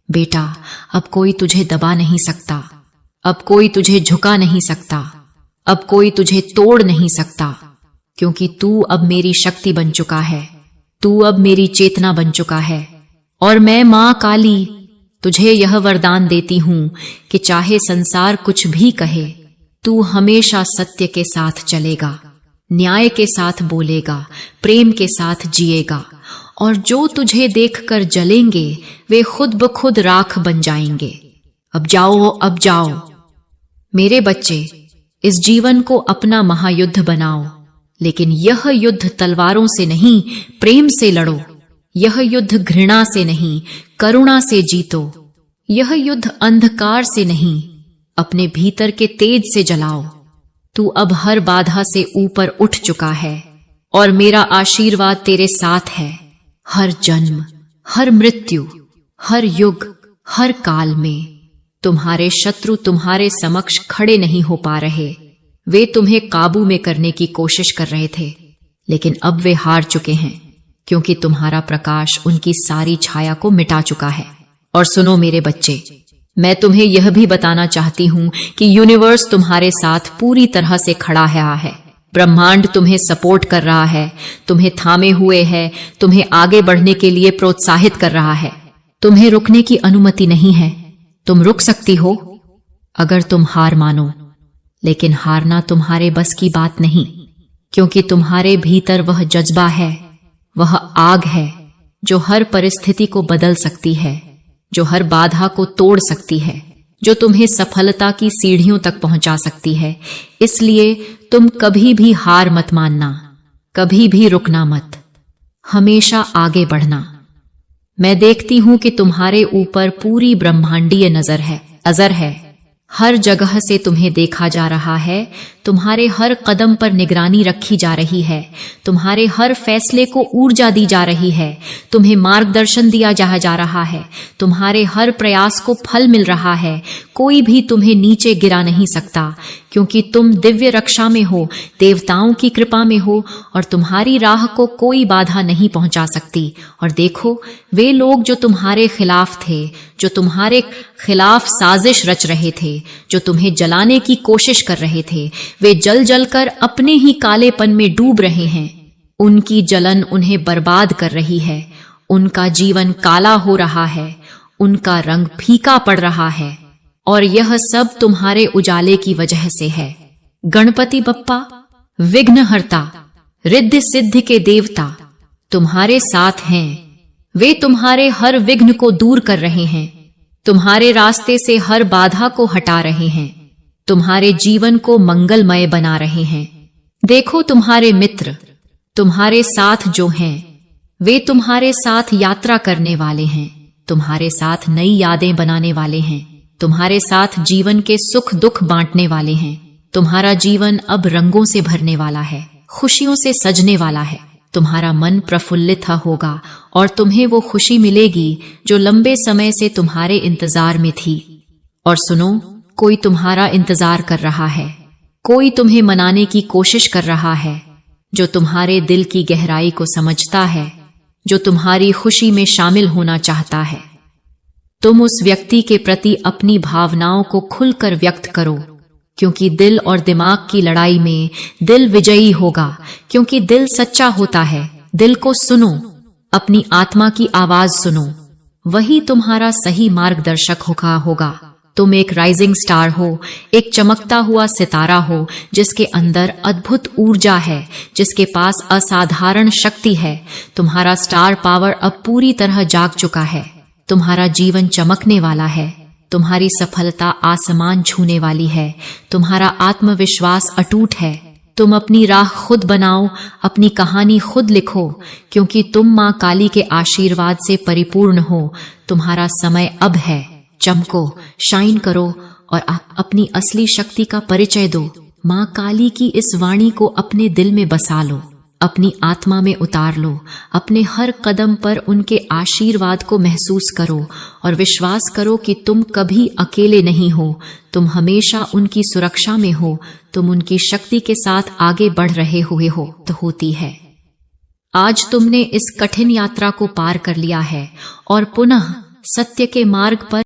बेटा, अब कोई तुझे दबा नहीं सकता। अब कोई तुझे झुका नहीं सकता। अब कोई तुझे तोड़ नहीं सकता, क्योंकि तू अब मेरी शक्ति बन चुका है। तू अब मेरी चेतना बन चुका है। और मैं मां काली तुझे यह वरदान देती हूं कि चाहे संसार कुछ भी कहे, तू हमेशा सत्य के साथ चलेगा, न्याय के साथ बोलेगा, प्रेम के साथ जिएगा, और जो तुझे देखकर जलेंगे वे खुद ब खुद राख बन जाएंगे। अब जाओ, अब जाओ मेरे बच्चे, इस जीवन को अपना महायुद्ध बनाओ, लेकिन यह युद्ध तलवारों से नहीं, प्रेम से लड़ो। यह युद्ध घृणा से नहीं, करुणा से जीतो। यह युद्ध अंधकार से नहीं, अपने भीतर के तेज से जलाओ। तू अब हर बाधा से ऊपर उठ चुका है और मेरा आशीर्वाद तेरे साथ है। हर जन्म, हर मृत्यु, हर युग, हर काल में तुम्हारे शत्रु तुम्हारे समक्ष खड़े नहीं हो पा रहे। वे तुम्हें काबू में करने की कोशिश कर रहे थे, लेकिन अब वे हार चुके हैं, क्योंकि तुम्हारा प्रकाश उनकी सारी छाया को मिटा चुका है। और सुनो मेरे बच्चे, मैं तुम्हें यह भी बताना चाहती हूं कि यूनिवर्स तुम्हारे साथ पूरी तरह से खड़ा है। ब्रह्मांड तुम्हें सपोर्ट कर रहा है, तुम्हें थामे हुए है, तुम्हें आगे बढ़ने के लिए प्रोत्साहित कर रहा है। तुम्हें रुकने की अनुमति नहीं है। तुम रुक सकती हो अगर तुम हार मानो, लेकिन हारना तुम्हारे बस की बात नहीं, क्योंकि तुम्हारे भीतर वह जज्बा है, वह आग है जो हर परिस्थिति को बदल सकती है, जो हर बाधा को तोड़ सकती है, जो तुम्हें सफलता की सीढ़ियों तक पहुंचा सकती है। इसलिए तुम कभी भी हार मत मानना, कभी भी रुकना मत, हमेशा आगे बढ़ना। मैं देखती हूं कि तुम्हारे ऊपर पूरी ब्रह्मांडीय नजर है। हर जगह से तुम्हें देखा जा रहा है, तुम्हारे हर कदम पर निगरानी रखी जा रही है, तुम्हारे हर फैसले को ऊर्जा दी जा रही है, तुम्हें मार्गदर्शन दिया जा रहा है, तुम्हारे हर प्रयास को फल मिल रहा है। कोई भी तुम्हें नीचे गिरा नहीं सकता, क्योंकि तुम दिव्य रक्षा में हो, देवताओं की कृपा में हो, और तुम्हारी राह को कोई बाधा नहीं पहुंचा सकती। और देखो, वे लोग जो तुम्हारे खिलाफ थे, जो तुम्हारे खिलाफ साजिश रच रहे थे, जो तुम्हें जलाने की कोशिश कर रहे थे, वे जल जलकर अपने ही कालेपन में डूब रहे हैं। उनकी जलन उन्हें बर्बाद कर रही है, उनका जीवन काला हो रहा है, उनका रंग फीका पड़ रहा है, और यह सब तुम्हारे उजाले की वजह से है। गणपति बप्पा, विघ्नहर्ता, रिद्धि सिद्धि के देवता तुम्हारे साथ हैं। वे तुम्हारे हर विघ्न को दूर कर रहे हैं, तुम्हारे रास्ते से हर बाधा को हटा रहे हैं, तुम्हारे जीवन को मंगलमय बना रहे हैं। देखो, तुम्हारे मित्र तुम्हारे साथ जो हैं, वे तुम्हारे साथ यात्रा करने वाले हैं, तुम्हारे साथ नई यादें बनाने वाले हैं, तुम्हारे साथ जीवन के सुख दुख बांटने वाले हैं। तुम्हारा जीवन अब रंगों से भरने वाला है, खुशियों से सजने वाला है। तुम्हारा मन प्रफुल्लित होगा और तुम्हें वो खुशी मिलेगी जो लंबे समय से तुम्हारे इंतजार में थी। और सुनो, कोई तुम्हारा इंतजार कर रहा है, कोई तुम्हें मनाने की कोशिश कर रहा है, जो तुम्हारे दिल की गहराई को समझता है, जो तुम्हारी खुशी में शामिल होना चाहता है। तुम उस व्यक्ति के प्रति अपनी भावनाओं को खुलकर व्यक्त करो, क्योंकि दिल और दिमाग की लड़ाई में दिल विजयी होगा, क्योंकि दिल सच्चा होता है। दिल को सुनो, अपनी आत्मा की आवाज सुनो, वही तुम्हारा सही मार्गदर्शक होगा। तुम एक राइजिंग स्टार हो, एक चमकता हुआ सितारा हो, जिसके अंदर अद्भुत ऊर्जा है, जिसके पास असाधारण शक्ति है। तुम्हारा स्टार पावर अब पूरी तरह जाग चुका है। तुम्हारा जीवन चमकने वाला है, तुम्हारी सफलता आसमान छूने वाली है, तुम्हारा आत्मविश्वास अटूट है। तुम अपनी राह खुद बनाओ, अपनी कहानी खुद लिखो, क्योंकि तुम मां काली के आशीर्वाद से परिपूर्ण हो। तुम्हारा समय अब है। चमको, शाइन करो और अपनी असली शक्ति का परिचय दो। मां काली की इस वाणी को अपने दिल में बसा लो, अपनी आत्मा में उतार लो। अपने हर कदम पर उनके आशीर्वाद को महसूस करो और विश्वास करो कि तुम कभी अकेले नहीं हो, तुम हमेशा उनकी सुरक्षा में हो, तुम उनकी शक्ति के साथ आगे बढ़ रहे हुए हो तो होती है। आज तुमने इस कठिन यात्रा को पार कर लिया है और पुनः सत्य के मार्ग पर